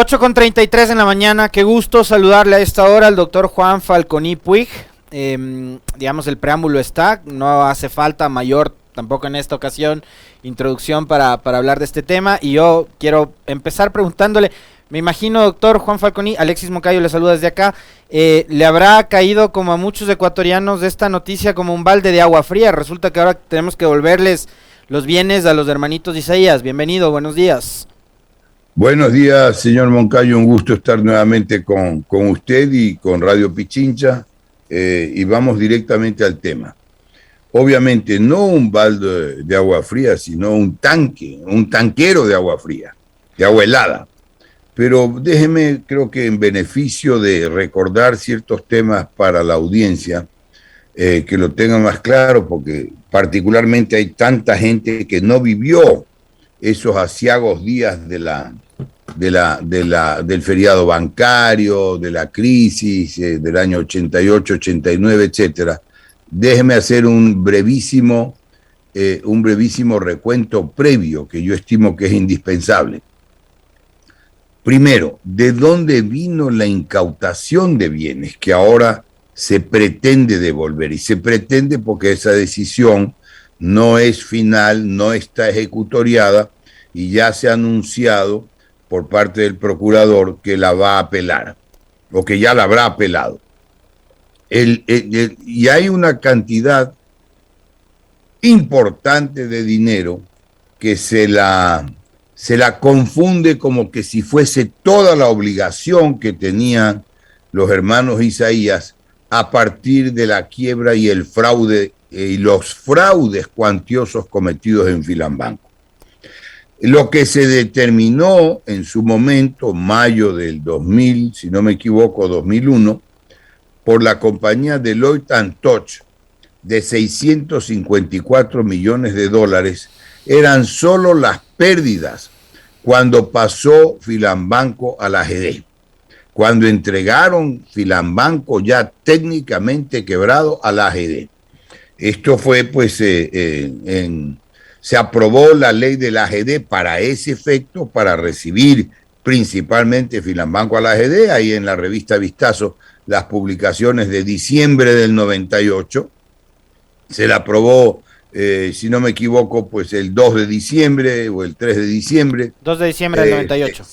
8:33 en la mañana, qué gusto saludarle a esta hora al doctor Juan Falconi Puig. Digamos, el preámbulo está, no hace falta mayor, tampoco en esta ocasión, introducción para hablar de este tema. Y yo quiero empezar preguntándole, me imagino, doctor Juan Falconi, Alexis Moncayo le saluda desde acá, le habrá caído como a muchos ecuatorianos de esta noticia como un balde de agua fría. Resulta que ahora tenemos que devolverles los bienes a los hermanitos Isaías. Bienvenido, buenos días. Buenos días, señor Moncayo, un gusto estar nuevamente con usted y con Radio Pichincha, y vamos directamente al tema. Obviamente no un balde de agua fría, sino un tanquero de agua fría, de agua helada. Pero déjeme, creo que en beneficio de recordar ciertos temas para la audiencia, que lo tengan más claro, porque particularmente hay tanta gente que no vivió esos aciagos días del feriado bancario, de la crisis del año 88, 89, etcétera. Déjeme hacer un brevísimo recuento previo que yo estimo que es indispensable. Primero, ¿de dónde vino la incautación de bienes que ahora se pretende devolver? Y se pretende porque esa decisión no es final, no está ejecutoriada, y ya se ha anunciado por parte del procurador que la va a apelar, o que ya la habrá apelado. Y hay una cantidad importante de dinero que se la confunde como que si fuese toda la obligación que tenían los hermanos Isaías a partir de la quiebra y el fraude y los fraudes cuantiosos cometidos en Filambanco. Lo que se determinó en su momento, mayo del 2000, si no me equivoco, 2001, por la compañía Deloitte & Touche, de 654 millones de dólares, eran solo las pérdidas cuando pasó Filambanco a la AGD, cuando entregaron Filambanco ya técnicamente quebrado a la AGD. Esto fue, pues, se aprobó la ley de la AGD para ese efecto, para recibir principalmente Filambanco a la AGD. Ahí en la revista Vistazo, las publicaciones de diciembre del 98, se la aprobó, si no me equivoco, pues el 2 de diciembre o el 3 de diciembre. 2 de diciembre del 98.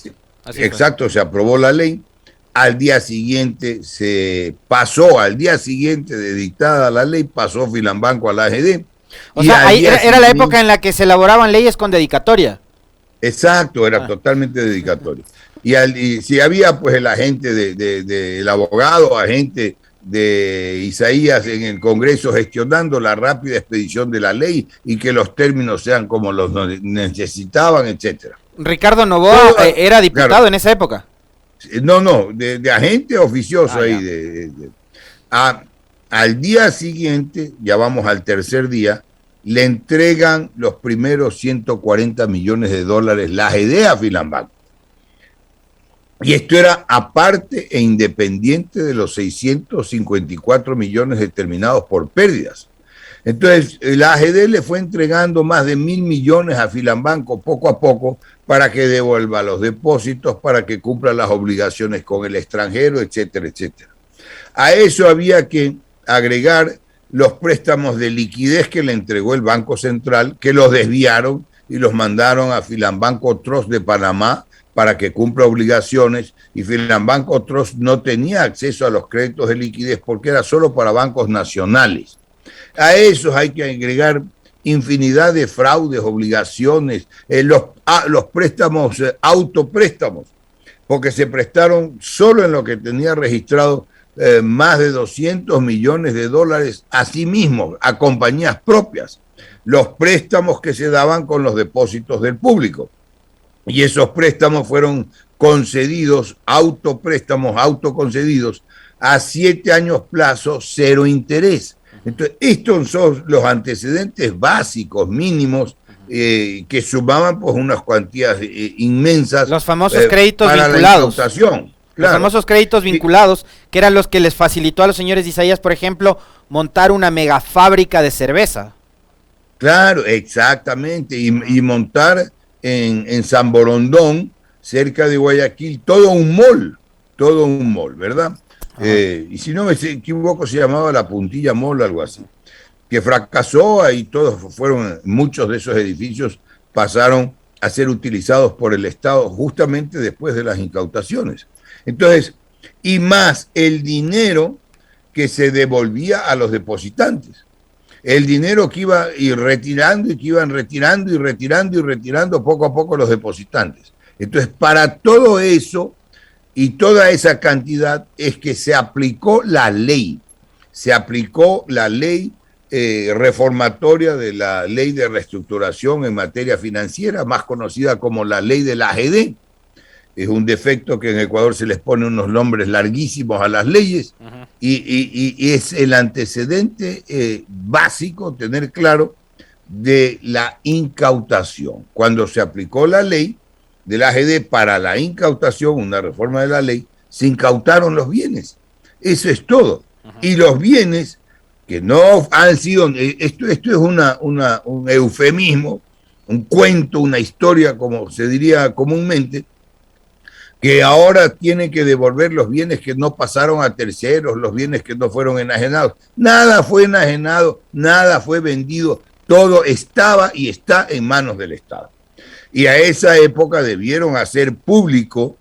Así exacto, fue. Se aprobó la ley. Al día siguiente al día siguiente de dictada la ley, pasó Filambanco a la AGD. O sea, ahí era la época en la que se elaboraban leyes con dedicatoria. Exacto, era totalmente dedicatoria. Y si había, pues, el agente el abogado, agente de Isaías en el Congreso gestionando la rápida expedición de la ley y que los términos sean como los necesitaban, etcétera. Ricardo Novoa era diputado, claro, en esa época. No, de agente oficioso ahí. Al día siguiente, ya vamos al tercer día, le entregan los primeros 140 millones de dólares la AGD a Filambanco. Y esto era aparte e independiente de los 654 millones determinados por pérdidas. Entonces, la AGD le fue entregando más de 1.000 millones a Filambanco poco a poco para que devuelva los depósitos, para que cumpla las obligaciones con el extranjero, etcétera, etcétera. A eso había que agregar los préstamos de liquidez que le entregó el Banco Central, que los desviaron y los mandaron a Filambanco Trust de Panamá para que cumpla obligaciones, y Filambanco Trust no tenía acceso a los créditos de liquidez porque era solo para bancos nacionales. A esos hay que agregar infinidad de fraudes, obligaciones, los préstamos, autopréstamos, porque se prestaron solo en lo que tenía registrado más de 200 millones de dólares a sí mismos, a compañías propias, los préstamos que se daban con los depósitos del público. Y esos préstamos fueron concedidos, autoconcedidos, a 7 años plazo, 0 interés. Entonces, estos son los antecedentes básicos, mínimos, que sumaban, pues, unas cuantías inmensas. Los famosos créditos para vinculados. La incautación. Claro. Los famosos créditos vinculados, que eran los que les facilitó a los señores de Isaías, por ejemplo, montar una mega fábrica de cerveza. Claro, exactamente, y montar en San Borondón cerca de Guayaquil, todo un mall, ¿verdad? Y si no me equivoco se llamaba La Puntilla Mall o algo así, que fracasó, ahí muchos de esos edificios pasaron a ser utilizados por el Estado justamente después de las incautaciones. Entonces, y más el dinero que se devolvía a los depositantes. El dinero que iba ir retirando y que iban retirando y retirando poco a poco los depositantes. Entonces, para todo eso y toda esa cantidad es que se aplicó la ley. Se aplicó la ley reformatoria de la ley de reestructuración en materia financiera, más conocida como la ley de la AGD. Es un defecto que en Ecuador se les pone unos nombres larguísimos a las leyes, y es el antecedente básico, tener claro, de la incautación. Cuando se aplicó la ley de la AGD para la incautación, una reforma de la ley, se incautaron los bienes. Eso es todo. Y los bienes que no han sido, esto es un eufemismo, un cuento, una historia, como se diría comúnmente, que ahora tienen que devolver los bienes que no pasaron a terceros, los bienes que no fueron enajenados. Nada fue enajenado, nada fue vendido, todo estaba y está en manos del Estado. Y a esa época debieron hacer público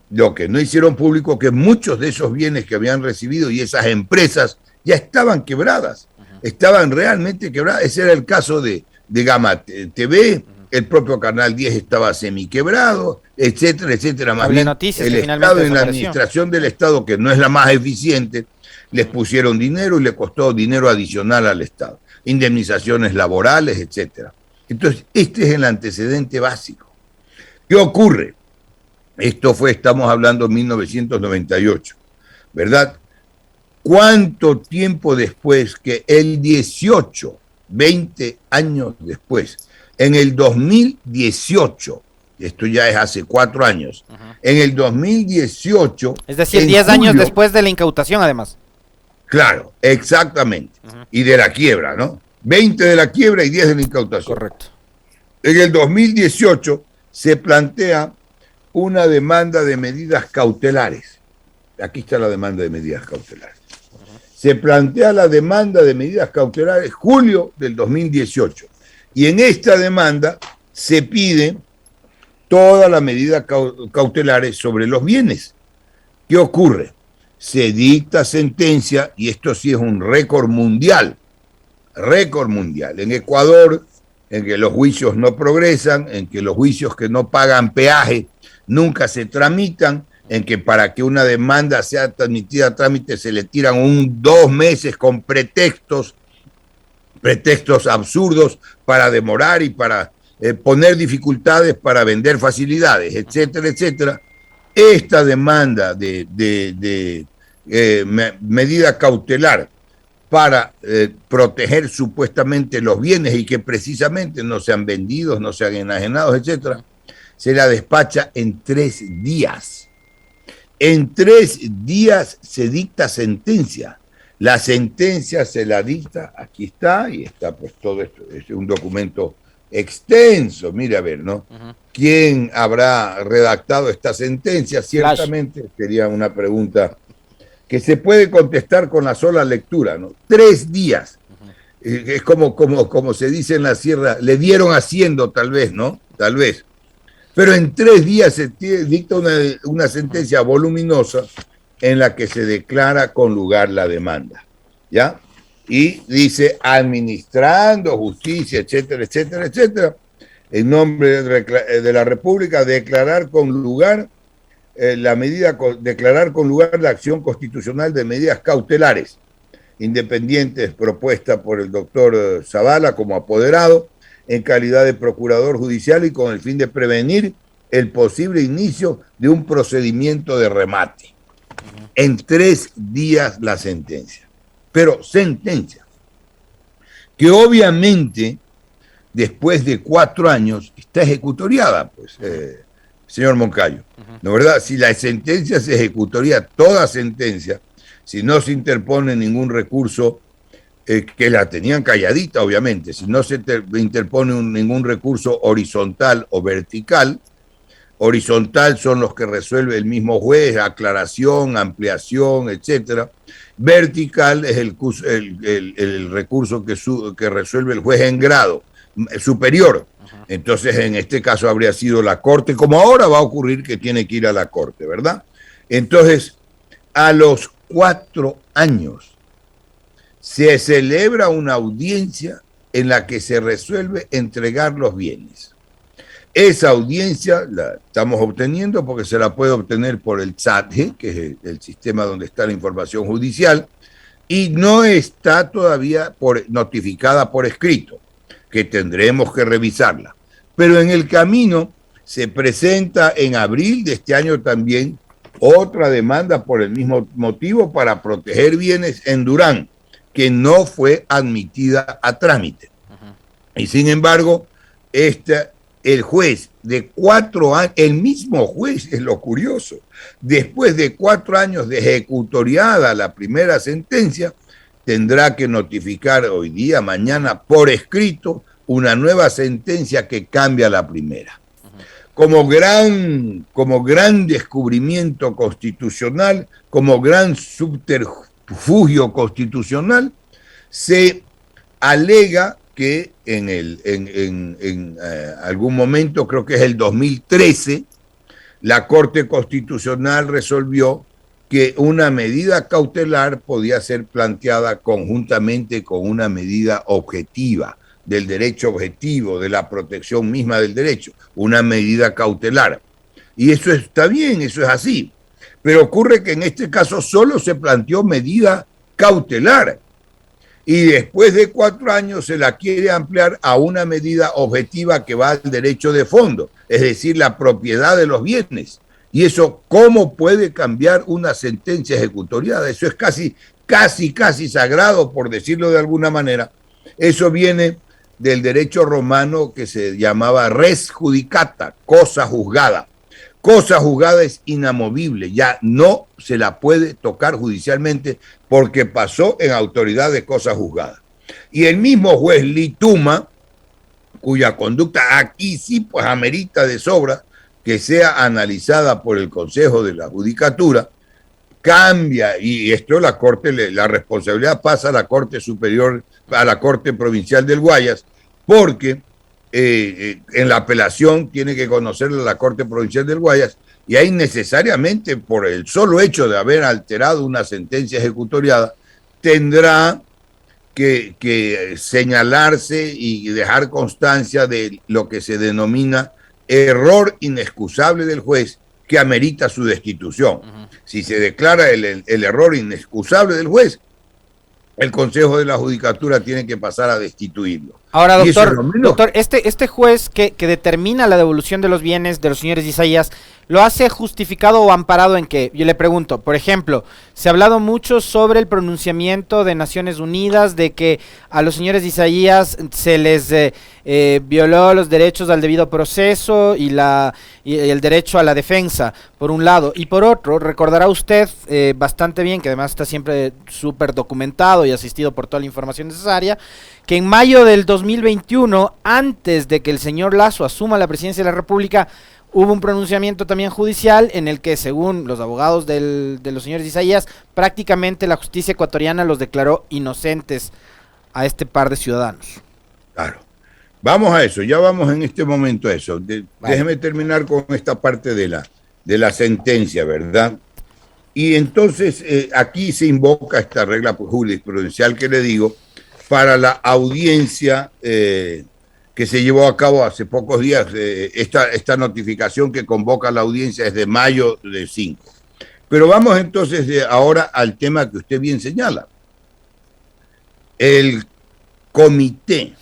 lo que no hicieron público, que muchos de esos bienes que habían recibido y esas empresas ya estaban quebradas, estaban realmente quebradas. Ese era el caso de Gama TV, el propio Canal 10 estaba semiquebrado, etcétera, etcétera. Más bien, Noticias, el Estado, en la administración del Estado, que no es la más eficiente, les pusieron dinero y le costó dinero adicional al Estado, indemnizaciones laborales, etcétera. Entonces, este es el antecedente básico. ¿Qué ocurre? Estamos hablando de 1998, ¿verdad? ¿Cuánto tiempo después que el 18, 20 años después, en el 2018, esto ya es hace 4 años, en el 2018... Es decir, 10 años después de la incautación, además. Claro, exactamente. Y de la quiebra, ¿no? 20 de la quiebra y 10 de la incautación. Correcto. En el 2018 se plantea una demanda de medidas cautelares. Aquí está la demanda de medidas cautelares. Se plantea la demanda de medidas cautelares julio del 2018. Y en esta demanda se pide todas las medidas cautelares sobre los bienes. ¿Qué ocurre? Se dicta sentencia, y esto sí es un récord mundial. En Ecuador, en que los juicios no progresan, en que los juicios que no pagan peaje nunca se tramitan, en que para que una demanda sea admitida a trámite se le tiran 2 meses con pretextos absurdos para demorar y para poner dificultades para vender facilidades, etcétera, etcétera. Esta demanda de medida cautelar para proteger supuestamente los bienes y que precisamente no sean vendidos, no sean enajenados, etcétera, se la despacha en 3 días. En 3 días se dicta sentencia. La sentencia se la dicta, aquí está, y está pues todo esto, es un documento extenso, mire a ver, ¿no? ¿Quién habrá redactado esta sentencia? Ciertamente sería una pregunta que se puede contestar con la sola lectura, ¿no? 3 días. Es como se dice en la sierra, le dieron haciendo tal vez, ¿no? Tal vez. Pero en 3 días se dicta una sentencia voluminosa en la que se declara con lugar la demanda, ¿ya? Y dice, administrando justicia, etcétera, etcétera, etcétera, en nombre de la República, declarar con lugar la acción constitucional de medidas cautelares independientes propuesta por el doctor Zavala como apoderado en calidad de procurador judicial y con el fin de prevenir el posible inicio de un procedimiento de remate. En 3 días la sentencia. Pero sentencia que obviamente después de 4 años está ejecutoriada, pues, señor Moncayo. ¿No es verdad? Si la sentencia se ejecutoría, toda sentencia, si no se interpone ningún recurso, que la tenían calladita, obviamente, si no se interpone ningún recurso horizontal o vertical, Horizontal son los que resuelve el mismo juez, aclaración, ampliación, etcétera. Vertical es el recurso que resuelve el juez en grado superior. Entonces, en este caso habría sido la Corte, como ahora va a ocurrir que tiene que ir a la Corte, ¿verdad? Entonces, a los 4 años se celebra una audiencia en la que se resuelve entregar los bienes. Esa audiencia la estamos obteniendo porque se la puede obtener por el SATG, que es el sistema donde está la información judicial, y no está todavía notificada por escrito, que tendremos que revisarla. Pero en el camino se presenta en abril de este año también otra demanda por el mismo motivo para proteger bienes en Durán, que no fue admitida a trámite. Y sin embargo, el juez de 4 años, el mismo juez, es lo curioso, después de 4 años de ejecutoriada la primera sentencia, tendrá que notificar hoy día, mañana, por escrito, una nueva sentencia que cambia la primera. Como gran descubrimiento constitucional, como gran subterfugio constitucional, se alega que en algún momento, creo que es el 2013, la Corte Constitucional resolvió que una medida cautelar podía ser planteada conjuntamente con una medida objetiva, del derecho objetivo, de la protección misma del derecho, una medida cautelar. Y eso está bien, eso es así. Pero ocurre que en este caso solo se planteó medida cautelar. Y después de 4 años se la quiere ampliar a una medida objetiva que va al derecho de fondo, es decir, la propiedad de los bienes. Y eso, ¿cómo puede cambiar una sentencia ejecutoriada? Eso es casi sagrado, por decirlo de alguna manera. Eso viene del derecho romano que se llamaba res judicata, cosa juzgada. Cosa juzgada es inamovible, ya no se la puede tocar judicialmente porque pasó en autoridad de cosa juzgada. Y el mismo juez Lituma, cuya conducta aquí sí pues amerita de sobra que sea analizada por el Consejo de la Judicatura, cambia, y esto la responsabilidad pasa a la Corte Superior, a la Corte Provincial del Guayas, porque en la apelación tiene que conocerla la Corte Provincial del Guayas, y ahí necesariamente, por el solo hecho de haber alterado una sentencia ejecutoriada, tendrá que señalarse y dejar constancia de lo que se denomina error inexcusable del juez que amerita su destitución. Si se declara el error inexcusable del juez, el Consejo de la Judicatura tiene que pasar a destituirlo. Ahora, doctor, este juez que determina la devolución de los bienes de los señores Isaías, ¿lo hace justificado o amparado en qué? Yo le pregunto, por ejemplo, se ha hablado mucho sobre el pronunciamiento de Naciones Unidas de que a los señores Isaías se les violó los derechos al debido proceso y el derecho a la defensa, por un lado. Y por otro, recordará usted bastante bien, que además está siempre súper documentado y asistido por toda la información necesaria, que en mayo del 2021, antes de que el señor Lasso asuma la presidencia de la República, hubo un pronunciamiento también judicial en el que, según los abogados de los señores Isaías, prácticamente la justicia ecuatoriana los declaró inocentes a este par de ciudadanos. Claro. Vamos a eso, ya vamos en este momento a eso. Déjeme terminar con esta parte de la sentencia, ¿verdad? Y entonces aquí se invoca esta regla jurisprudencial que le digo, para la audiencia que se llevó a cabo hace pocos días. Esta notificación que convoca a la audiencia es de mayo de 5. Pero vamos entonces ahora al tema que usted bien señala. El Comité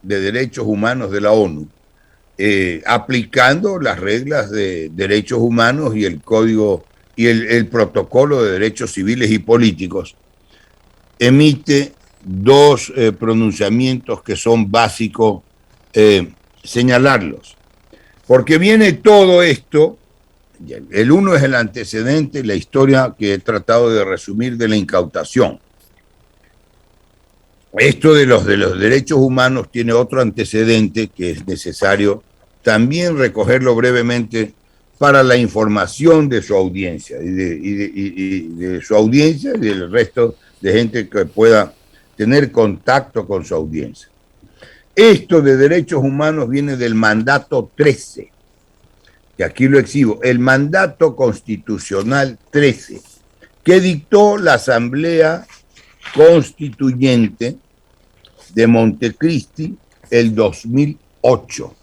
de Derechos Humanos de la ONU, aplicando las reglas de derechos humanos y el código y el protocolo de derechos civiles y políticos, emite 2 pronunciamientos que son básicos señalarlos, porque viene todo esto. El uno es el antecedente, la historia que he tratado de resumir de la incautación. Esto de los derechos humanos tiene otro antecedente que es necesario también recogerlo brevemente, para la información de su audiencia y de su audiencia y del resto de gente que pueda tener contacto con su audiencia. Esto de derechos humanos viene del mandato 13, que aquí lo exhibo, el mandato constitucional 13, que dictó la Asamblea Constituyente de Montecristi el 2008.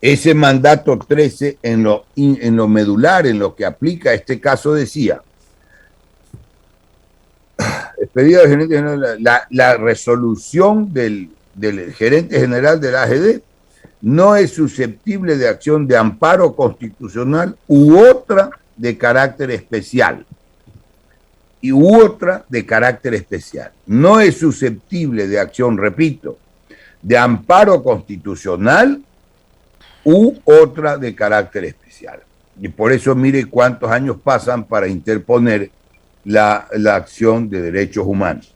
Ese mandato 13 en lo medular, en lo que aplica a este caso, decía: expedida del gerente general, la resolución del gerente general de la AGD no es susceptible de acción de amparo constitucional u otra de carácter especial. No es susceptible de acción, repito, de amparo constitucional u otra de carácter especial. Y por eso mire cuántos años pasan para interponer la acción de derechos humanos.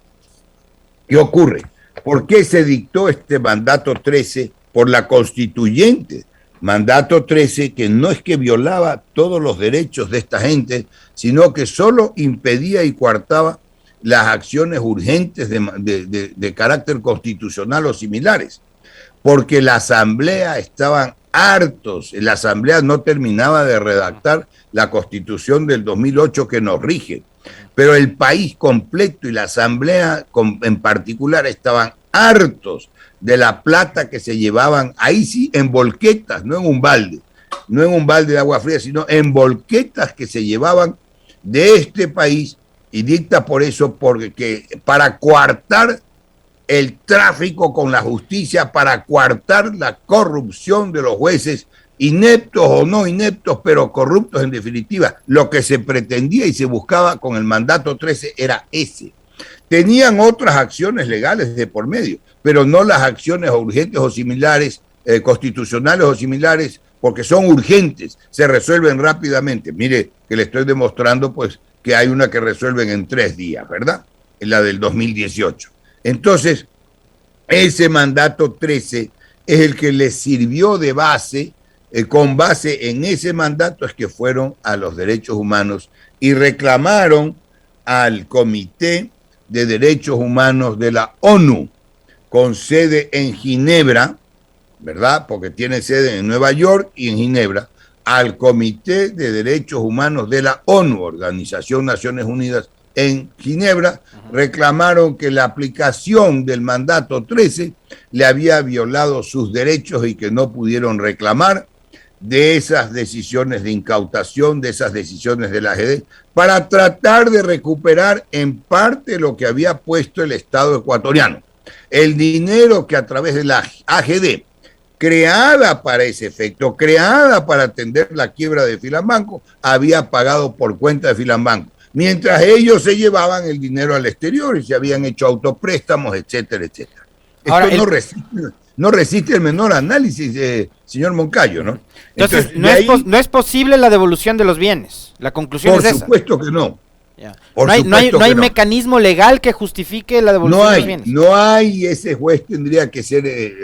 ¿Qué ocurre? ¿Por qué se dictó este mandato 13 por la constituyente? Mandato 13 que no es que violaba todos los derechos de esta gente, sino que solo impedía y coartaba las acciones urgentes de carácter constitucional o similares, porque la Asamblea estaban hartos, la Asamblea no terminaba de redactar la Constitución del 2008 que nos rige, pero el país completo y la Asamblea en particular estaban hartos de la plata que se llevaban, ahí sí, en volquetas, no en un balde de agua fría, sino en volquetas que se llevaban de este país, y dicta por eso, porque para coartar el tráfico con la justicia, para coartar la corrupción de los jueces, ineptos o no ineptos, pero corruptos en definitiva. Lo que se pretendía y se buscaba con el mandato 13 era ese. Tenían otras acciones legales de por medio, pero no las acciones urgentes o similares, constitucionales o similares, porque son urgentes, se resuelven rápidamente. Mire que le estoy demostrando pues que hay una que resuelven en 3 días, ¿verdad? Es la del 2018. Entonces, ese mandato 13 es el que les sirvió de base, con base en ese mandato es que fueron a los derechos humanos y reclamaron al Comité de Derechos Humanos de la ONU, con sede en Ginebra, ¿verdad? Porque tiene sede en Nueva York y en Ginebra, al Comité de Derechos Humanos de la ONU, Organización Naciones Unidas, en Ginebra, reclamaron que la aplicación del mandato 13 le había violado sus derechos y que no pudieron reclamar de esas decisiones de incautación, de esas decisiones de la AGD, para tratar de recuperar en parte lo que había puesto el Estado ecuatoriano. El dinero que a través de la AGD, creada para ese efecto, creada para atender la quiebra de Filambanco, había pagado por cuenta de Filambanco, mientras ellos se llevaban el dinero al exterior y se habían hecho autopréstamos, etcétera, etcétera. Ahora, esto no resiste el menor análisis, señor Moncayo, ¿no? Entonces no es posible la devolución de los bienes. La conclusión es esa. Por supuesto que no. No hay mecanismo legal que justifique la devolución de los bienes. No hay, ese juez tendría que ser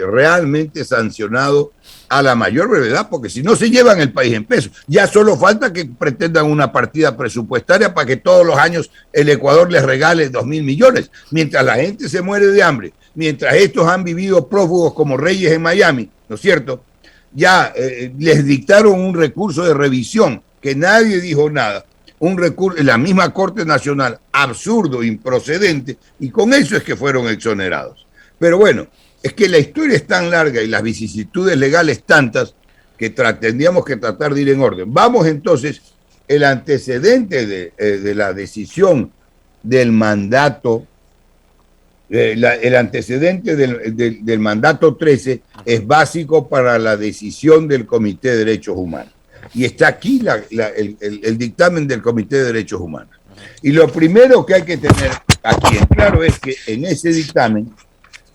realmente sancionado a la mayor brevedad, porque si no se llevan el país en pesos. Ya solo falta que pretendan una partida presupuestaria para que todos los años el Ecuador les regale 2.000 millones, mientras la gente se muere de hambre, mientras estos han vivido prófugos como reyes en Miami, ¿no es cierto? Ya les dictaron un recurso de revisión, que nadie dijo nada, un recurso en la misma Corte Nacional, absurdo, improcedente, y con eso es que fueron exonerados. Pero bueno, es que la historia es tan larga y las vicisitudes legales tantas que tendríamos que tratar de ir en orden. Vamos entonces, el antecedente de la decisión del mandato, el antecedente del mandato 13 es básico para la decisión del Comité de Derechos Humanos. Y está aquí el dictamen del Comité de Derechos Humanos. Y lo primero que hay que tener aquí en claro es que en ese dictamen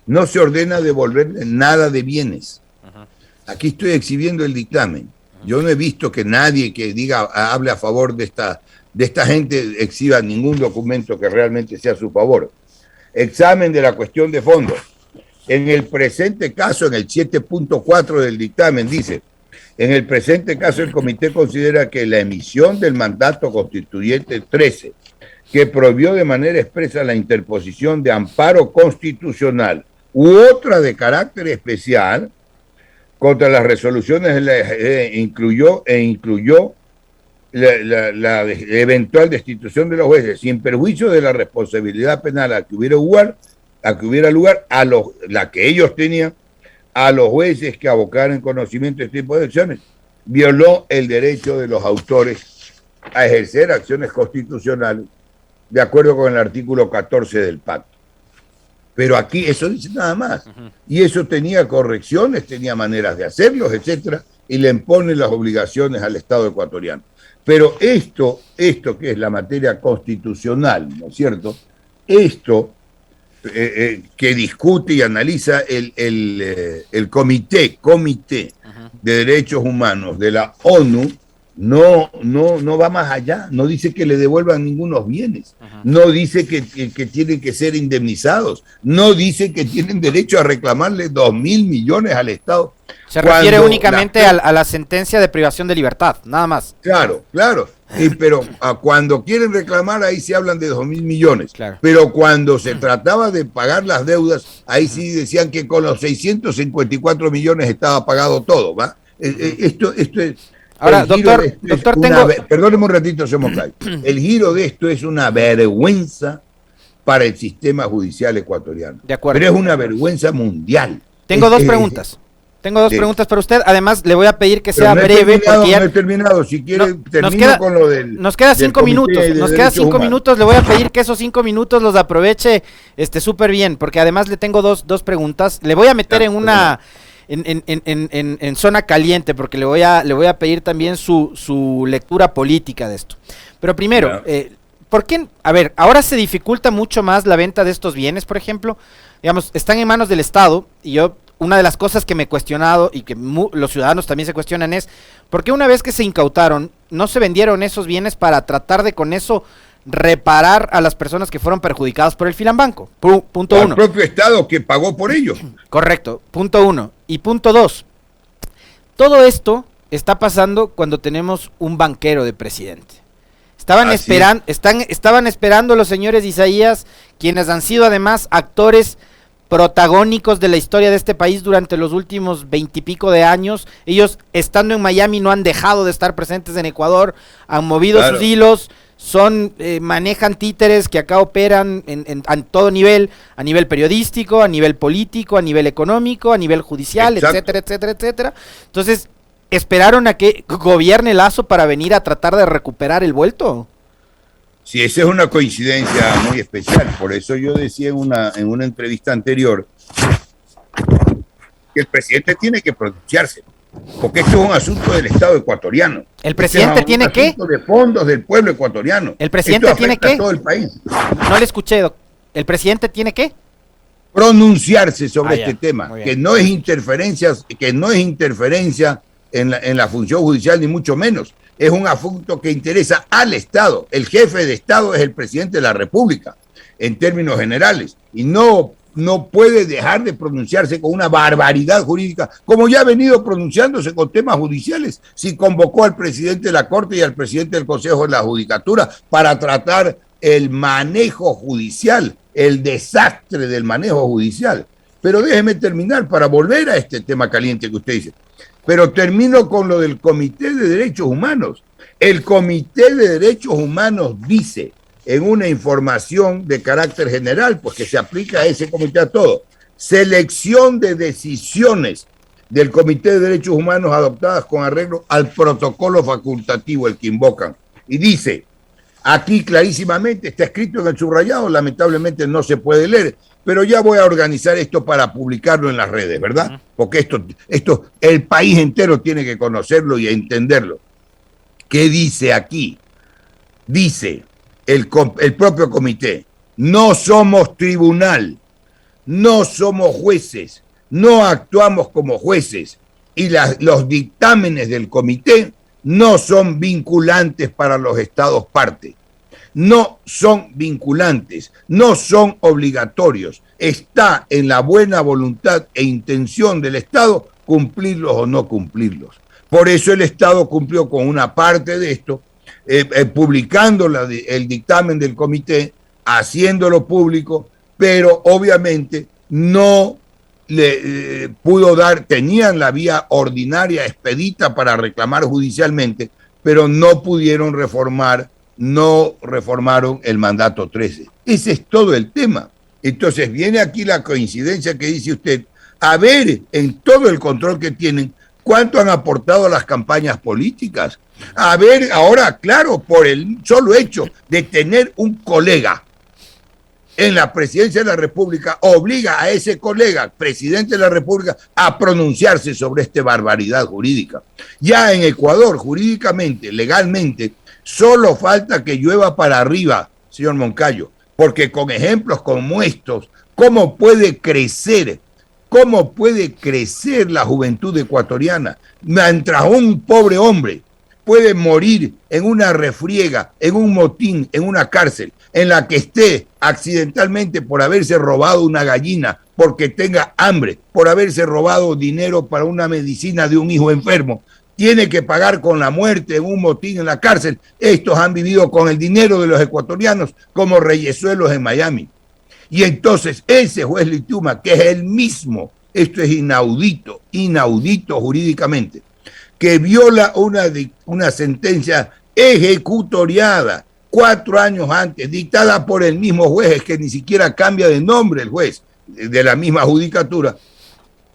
no se ordena devolverle nada de bienes. Aquí estoy exhibiendo el dictamen. Yo no he visto que nadie que hable a favor de esta gente exhiba ningún documento que realmente sea a su favor. Examen de la cuestión de fondo. En el presente caso, en el 7.4 del dictamen, dice: En el presente caso, el comité considera que la emisión del mandato constituyente 13, que prohibió de manera expresa la interposición de amparo constitucional u otra de carácter especial contra las resoluciones, incluyó la eventual destitución de los jueces, sin perjuicio de la responsabilidad penal a que hubiera lugar la que ellos tenían, a los jueces que abocaran conocimiento de este tipo de acciones, violó el derecho de los autores a ejercer acciones constitucionales de acuerdo con el artículo 14 del pacto. Pero aquí eso dice nada más. Y eso tenía correcciones, tenía maneras de hacerlos, etcétera, y le impone las obligaciones al Estado ecuatoriano. Pero esto que es la materia constitucional, ¿no es cierto? Esto que discute y analiza el comité de Derechos Humanos de la ONU, no va más allá, no dice que le devuelvan ningunos bienes, no dice que tienen que ser indemnizados, no dice que tienen derecho a reclamarle 2.000 millones al Estado. Se refiere únicamente a la sentencia de privación de libertad, nada más. Claro, pero cuando quieren reclamar ahí se hablan de 2.000 millones, claro. Pero cuando se trataba de pagar las deudas, ahí sí decían que con los 654 millones estaba pagado todo, ¿va? Esto es... Ahora, doctor, perdóneme un ratito, Somocay. El giro de esto es una vergüenza para el sistema judicial ecuatoriano. De acuerdo. Pero es una vergüenza mundial. Tengo dos preguntas. Preguntas para usted. Además, le voy a pedir que sea breve. Porque ya... No he terminado. Si quiere, termino con lo del... Nos queda 5 minutos. Nos queda 5 minutos. Le voy a pedir que esos 5 minutos los aproveche súper bien. Porque además le tengo dos preguntas. Le voy a meter en una... En zona caliente, porque le voy a pedir también su lectura política de esto. Pero primero, ¿por qué? A ver, ahora se dificulta mucho más la venta de estos bienes, por ejemplo. Digamos, están en manos del Estado, y yo, una de las cosas que me he cuestionado, y que los ciudadanos también se cuestionan, es ¿por qué una vez que se incautaron, no se vendieron esos bienes para tratar de con eso reparar a las personas que fueron perjudicadas por el filambanco? Punto uno. El propio Estado que pagó por ello. Correcto, punto uno. Y punto dos, todo esto está pasando cuando tenemos un banquero de presidente. Estaban esperando los señores Isaías, quienes han sido además actores protagónicos de la historia de este país durante los últimos 20 y pico de años. Ellos, estando en Miami, no han dejado de estar presentes en Ecuador, han movido sus hilos, manejan títeres que acá operan en todo nivel, a nivel periodístico, a nivel político, a nivel económico, a nivel judicial, etcétera, etcétera, etcétera. Entonces, ¿esperaron a que gobierne Lazo para venir a tratar de recuperar el vuelto? Sí, esa es una coincidencia muy especial. Por eso yo decía en una entrevista anterior que el presidente tiene que pronunciarse, porque esto es un asunto del Estado ecuatoriano. ¿El presidente tiene qué? Es un asunto de fondos del pueblo ecuatoriano. ¿El presidente tiene qué? Todo el país. No le escuché, ¿el presidente tiene qué? Pronunciarse sobre este tema, que no es interferencia en la función judicial, ni mucho menos. Es un asunto que interesa al Estado. El jefe de Estado es el presidente de la República, en términos generales, y no puede dejar de pronunciarse con una barbaridad jurídica, como ya ha venido pronunciándose con temas judiciales. Si convocó al presidente de la Corte y al presidente del Consejo de la Judicatura para tratar el manejo judicial, el desastre del manejo judicial. Pero déjeme terminar para volver a este tema caliente que usted dice. Pero termino con lo del Comité de Derechos Humanos. El Comité de Derechos Humanos dice en una información de carácter general, pues que se aplica a ese comité a todo, selección de decisiones del Comité de Derechos Humanos adoptadas con arreglo al protocolo facultativo, el que invocan. Y dice, aquí clarísimamente, está escrito en el subrayado, lamentablemente no se puede leer, pero ya voy a organizar esto para publicarlo en las redes, ¿verdad? Porque esto el país entero tiene que conocerlo y entenderlo. ¿Qué dice aquí? Dice el propio comité, no somos tribunal, no somos jueces, no actuamos como jueces, y los dictámenes del comité no son vinculantes para los estados parte. No son vinculantes, no son obligatorios. Está en la buena voluntad e intención del Estado cumplirlos o no cumplirlos. Por eso el Estado cumplió con una parte de esto, publicando el dictamen del comité, haciéndolo público, pero obviamente no le pudo dar, tenían la vía ordinaria expedita para reclamar judicialmente, pero no pudieron reformar, no reformaron el mandato 13. Ese es todo el tema. Entonces viene aquí la coincidencia que dice usted, a ver en todo el control que tienen, cuánto han aportado a las campañas políticas. A ver, ahora, claro, por el solo hecho de tener un colega en la presidencia de la República, obliga a ese colega, presidente de la República, a pronunciarse sobre esta barbaridad jurídica. Ya en Ecuador, jurídicamente, legalmente, solo falta que llueva para arriba, señor Moncayo, porque con ejemplos como estos, ¿cómo puede crecer la juventud ecuatoriana? Mientras un pobre hombre puede morir en una refriega, en un motín, en una cárcel, en la que esté accidentalmente por haberse robado una gallina, porque tenga hambre, por haberse robado dinero para una medicina de un hijo enfermo, tiene que pagar con la muerte en un motín en la cárcel. Estos han vivido con el dinero de los ecuatorianos como reyesuelos en Miami. Y entonces ese juez Lituma, que es el mismo, esto es inaudito jurídicamente, que viola una sentencia ejecutoriada 4 años antes, dictada por el mismo juez, es que ni siquiera cambia de nombre el juez de la misma judicatura,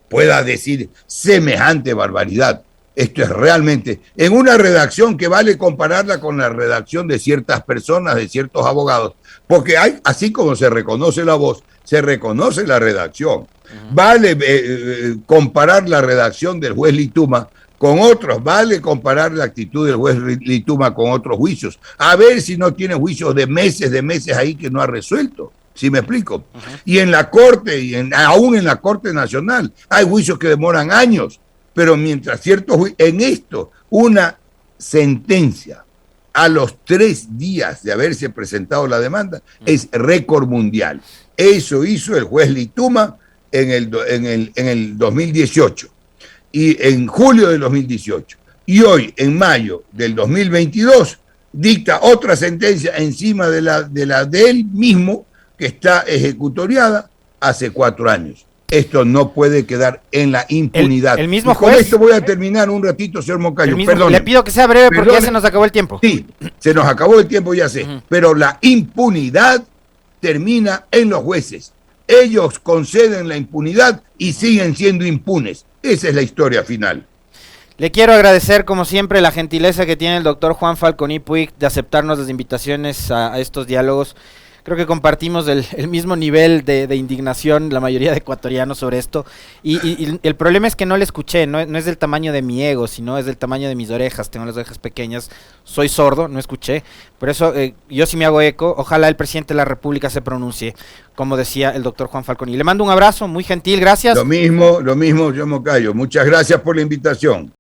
pueda decir semejante barbaridad. Esto es realmente, en una redacción que vale compararla con la redacción de ciertas personas, de ciertos abogados, porque hay, así como se reconoce la voz, se reconoce la redacción. Vale comparar la redacción del juez Lituma con otros, vale comparar la actitud del juez Lituma con otros juicios, a ver si no tiene juicios de meses ahí que no ha resuelto, ¿sí me explico? Y en la Corte, aún en la Corte Nacional, hay juicios que demoran años, pero mientras en esto, una sentencia a los 3 días de haberse presentado la demanda es récord mundial. Eso hizo el juez Lituma en el 2018 y en julio del 2018. Y hoy, en mayo del 2022, dicta otra sentencia encima de la de él mismo, que está ejecutoriada hace 4 años. Esto no puede quedar en la impunidad. El mismo juez. Con esto voy a terminar un ratito, señor Moncayo. Le pido que sea breve porque ya se nos acabó el tiempo. Sí, se nos acabó el tiempo, ya sé. Pero la impunidad termina en los jueces. Ellos conceden la impunidad y siguen siendo impunes. Esa es la historia final. Le quiero agradecer, como siempre, la gentileza que tiene el doctor Juan Falconi Puig de aceptarnos las invitaciones a estos diálogos. Creo que compartimos el mismo nivel de indignación la mayoría de ecuatorianos sobre esto y el problema es que no le escuché, no es del tamaño de mi ego, sino es del tamaño de mis orejas. Tengo las orejas pequeñas, soy sordo, no escuché, por eso yo sí me hago eco. Ojalá el presidente de la República se pronuncie, como decía el doctor Juan Falconi. Le mando un abrazo, muy gentil, gracias. Lo mismo, yo Moncayo, muchas gracias por la invitación.